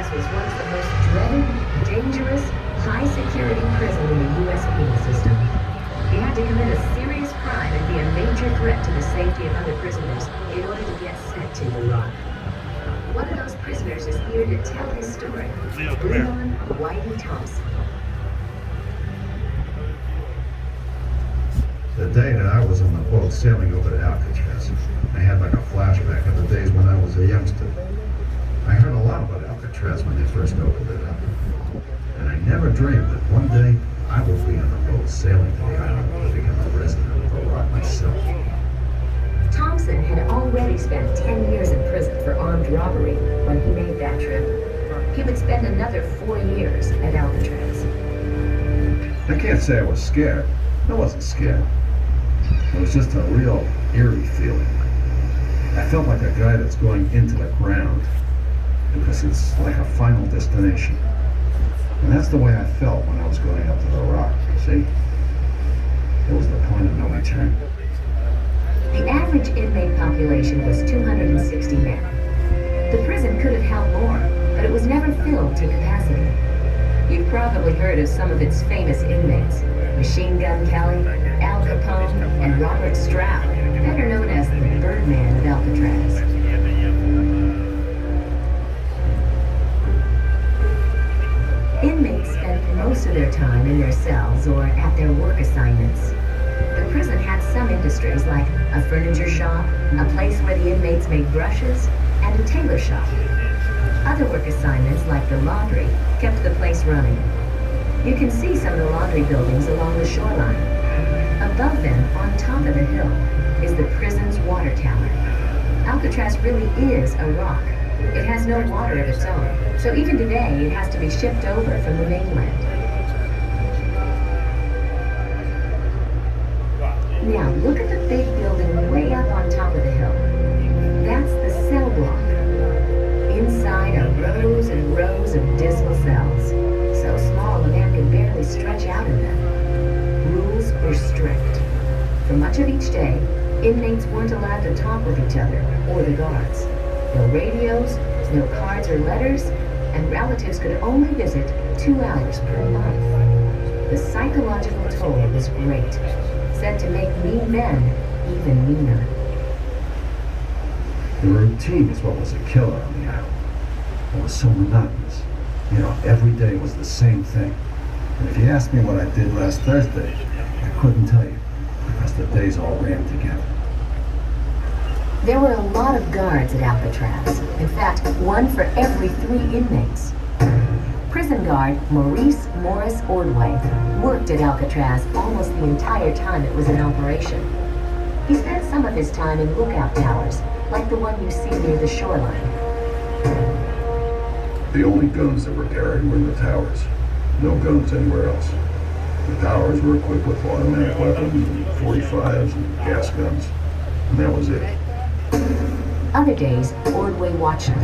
Alcatraz was once the most dreaded, dangerous, high-security prison in the U.S. penal system. You had to commit a serious crime and be a major threat to the safety of other prisoners in order to get sent to Iraq. One of those prisoners is here to tell his story. Leon Whitey Thompson. The day that I was on the boat sailing over to Alcatraz, I had like a flashback of the days when I was a youngster. I heard a lot about Alcatraz when they first opened it up. And I never dreamed that one day I would be on a boat sailing to the island to become a resident of Iraq myself. Thompson had already spent 10 years in prison for armed robbery when he made that trip. He would spend another 4 years at Alcatraz. I can't say I was scared. I wasn't scared. It was just a real eerie feeling. I felt like a guy that's going into the ground because it's like a final destination. And that's the way I felt when I was going up to the rock, see? It was the point of no return. The average inmate population was 260 men. The prison could have held more, but it was never filled to capacity. You've probably heard of some of its famous inmates: Machine Gun Kelly, Al Capone, and Robert Stroud, better known as the Birdman of Alcatraz. Inmates spent most of their time in their cells or at their work assignments. The prison had some industries like a furniture shop, a place where the inmates made brushes, and a tailor shop. Other work assignments like the laundry kept the place running. You can see some of the laundry buildings along the shoreline. Above them, on top of the hill, is the prison's water tower. Alcatraz really is a rock. It has no water of its own, so even today it has to be shipped over from the mainland. Now look at the big building way up on top of the hill. That's the cell block. Inside are rows and rows of dismal cells, so small a man could barely stretch out in them. Rules were strict. For much of each day, inmates weren't allowed to talk with each other or the guards. No radios, no cards or letters, and relatives could only visit 2 hours per month. The psychological toll was great, said to make mean men even meaner. The routine is what was a killer on the island. It was so monotonous. You know, every day was the same thing. And if you asked me what I did last Thursday, I couldn't tell you, because the days all ran together. There were a lot of guards at Alcatraz. In fact, one for every 3 inmates. Prison guard Maurice Morris Ordway worked at Alcatraz almost the entire time it was in operation. He spent some of his time in lookout towers, like the one you see near the shoreline. The only guns that were carried were in the towers. No guns anywhere else. The towers were equipped with automatic weapons and 45s and gas guns. And that was it. Other days, Ordway watched